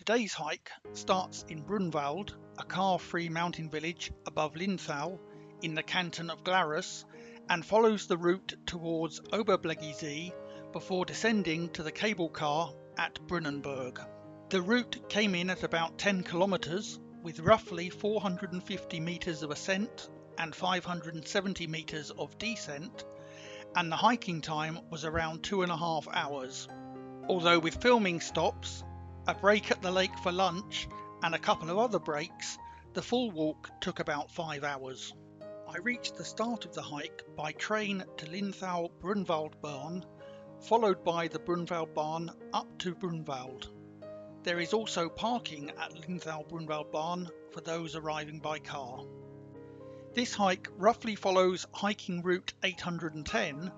Today's hike starts in Braunwald, a car-free mountain village above Linthal in the canton of Glarus, and follows the route towards Oberblegisee before descending to the cable car at Brunnenberg. The route came in at about 10 kilometers with roughly 450 meters of ascent and 570 meters of descent, and the hiking time was around 2.5 hours. Although with filming stops, a break at the lake for lunch and a couple of other breaks, the full walk took about 5 hours. I reached the start of the hike by train to Linthal Braunwald Bahn, followed by the Braunwald Bahn up to Braunwald. There is also parking at Linthal Braunwald Bahn for those arriving by car. This hike roughly follows hiking route 810,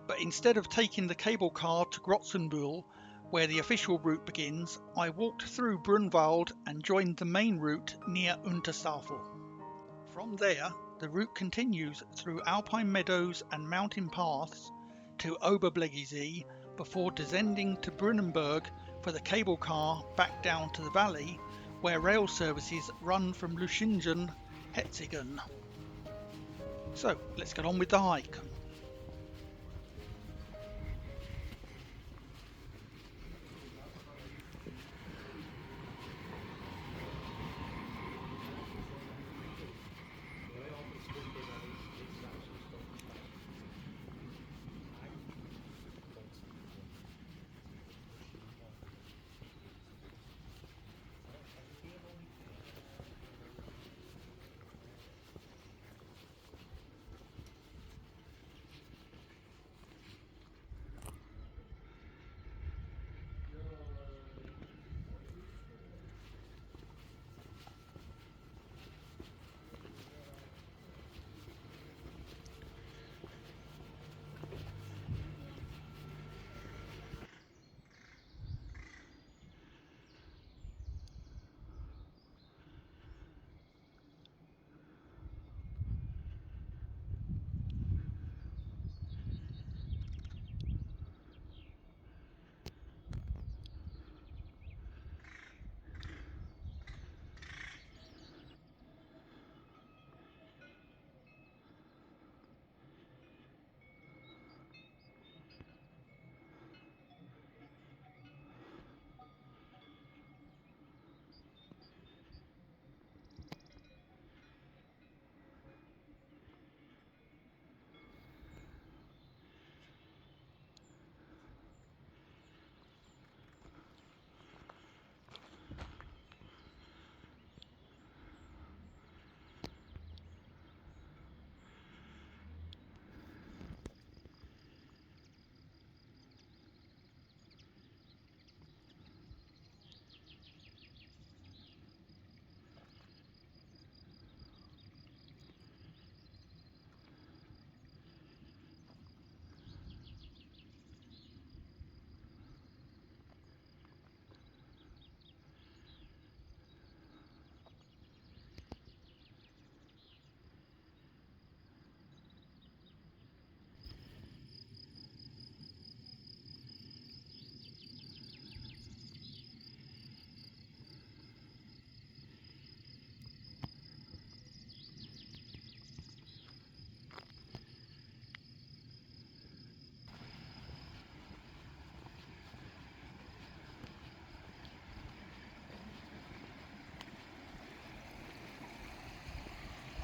but instead of taking the cable car to Grotzenbüel, where the official route begins, I walked through Braunwald and joined the main route near Unter Stafel. From there, the route continues through Alpine meadows and mountain paths to Oberblegisee before descending to Brunnenberg for the cable car back down to the valley, where rail services run from Luschingen, Hetzingen. So let's get on with the hike.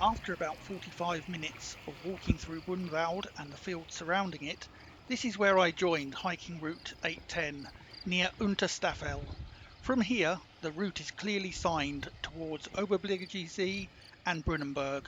After about 45 minutes of walking through Braunwald and the fields surrounding it, this is where I joined hiking route 810 near Unter Stafel. From here, the route is clearly signed towards Oberblegisee and Brunnenberg.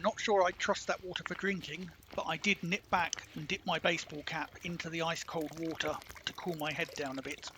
not sure I'd trust that water for drinking, but I did nip back and dip my baseball cap into the ice cold water to cool my head down a bit.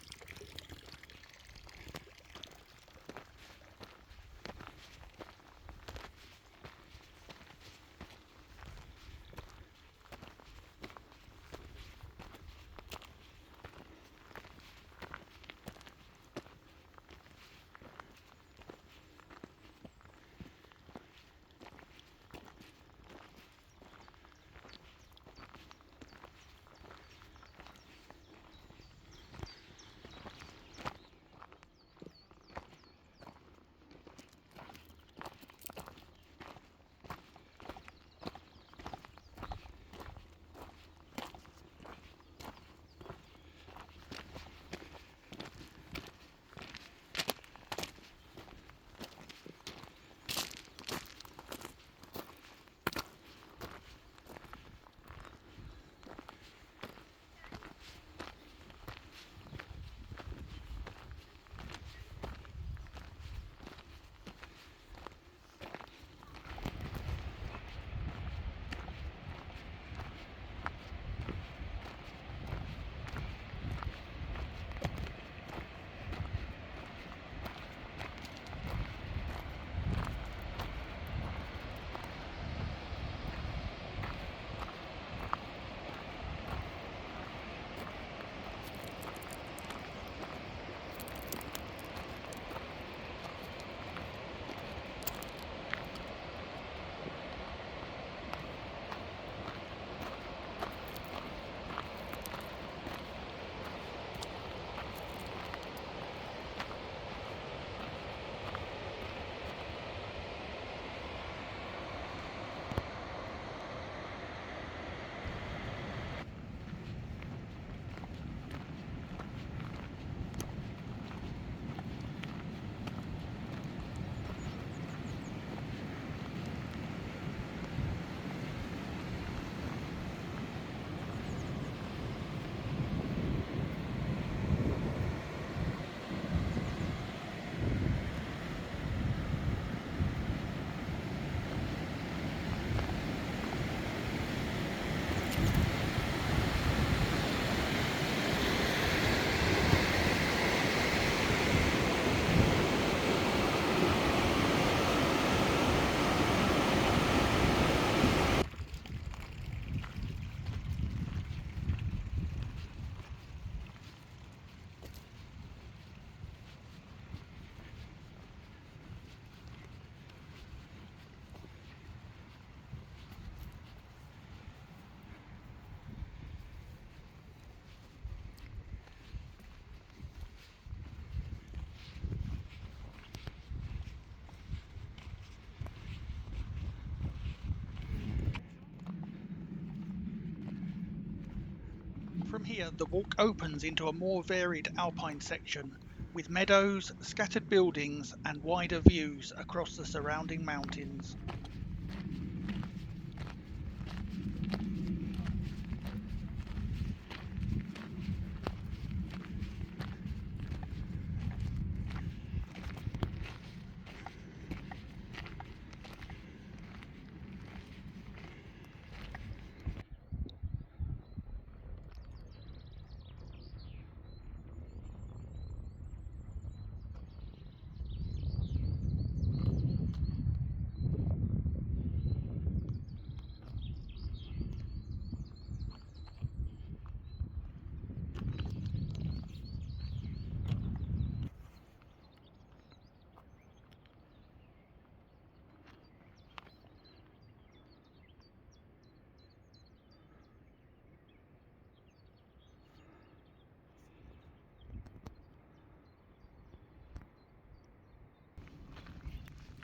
From here, the walk opens into a more varied Alpine section, with meadows, scattered buildings and wider views across the surrounding mountains.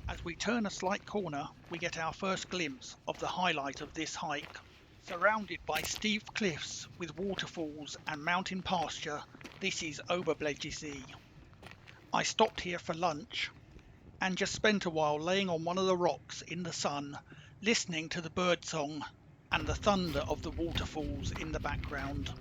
As we turn a slight corner, we get our first glimpse of the highlight of this hike. Surrounded by steep cliffs with waterfalls and mountain pasture, this is Oberblegisee. I stopped here for lunch and just spent a while laying on one of the rocks in the sun, listening to the birdsong and the thunder of the waterfalls in the background.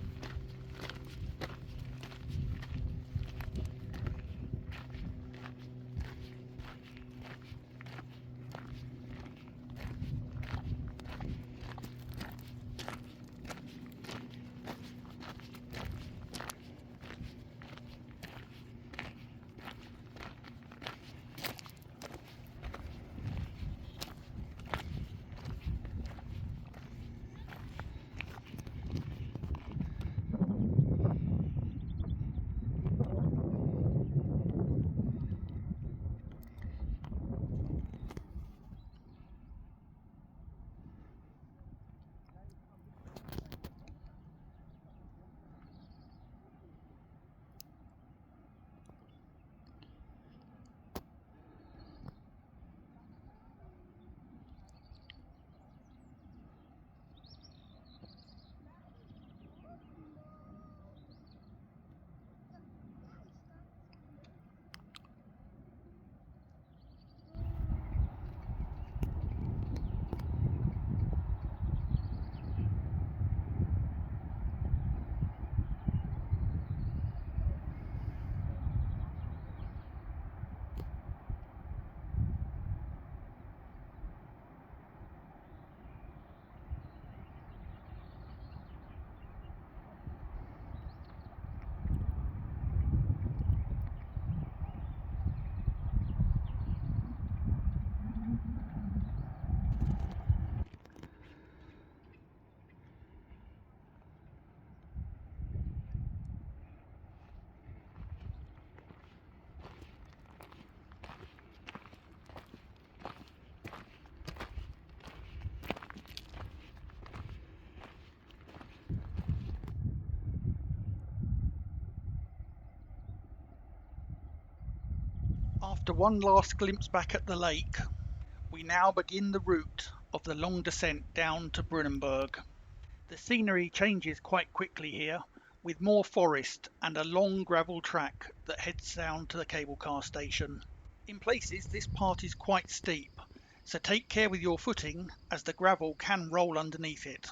After one last glimpse back at the lake, we now begin the route of the long descent down to Brunnenberg. The scenery changes quite quickly here, with more forest and a long gravel track that heads down to the cable car station. In places this part is quite steep, so take care with your footing as the gravel can roll underneath it.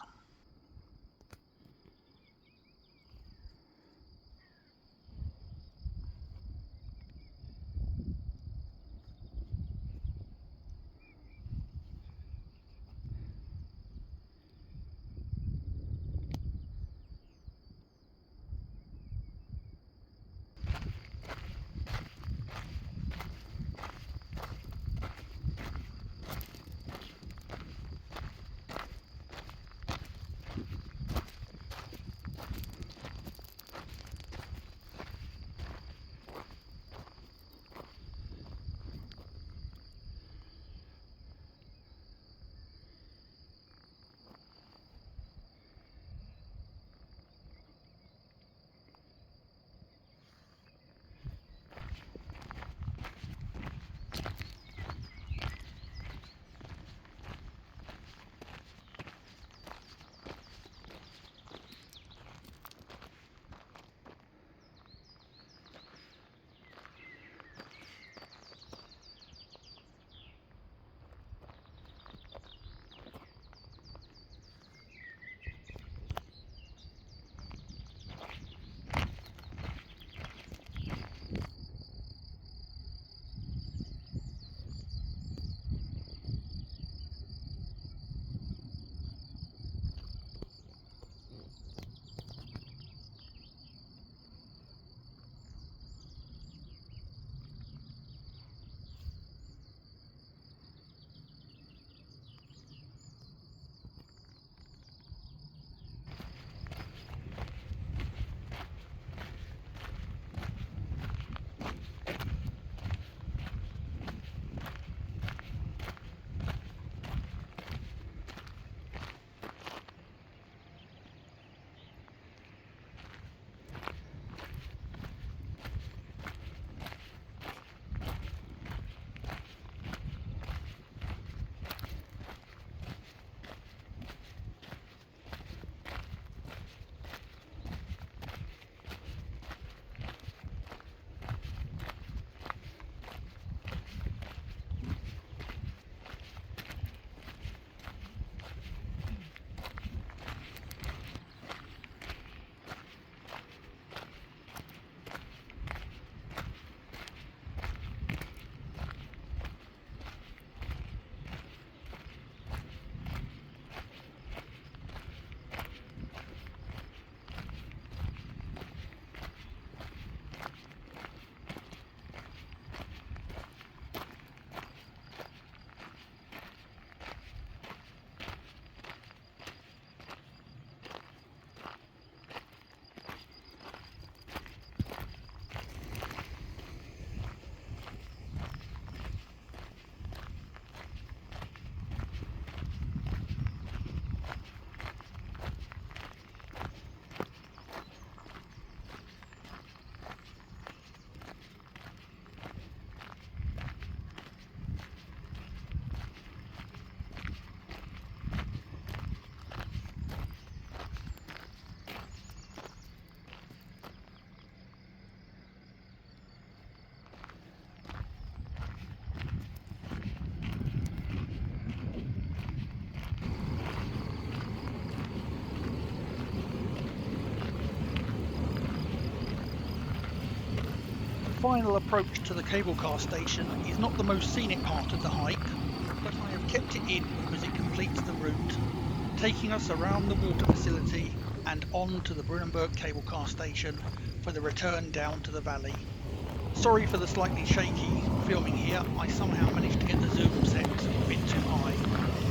Final approach to the cable car station is not the most scenic part of the hike, but I have kept it in because it completes the route, taking us around the water facility and on to the Brunnenberg cable car station for the return down to the valley. Sorry for the slightly shaky filming here, I somehow managed to get the zoom set a bit too high.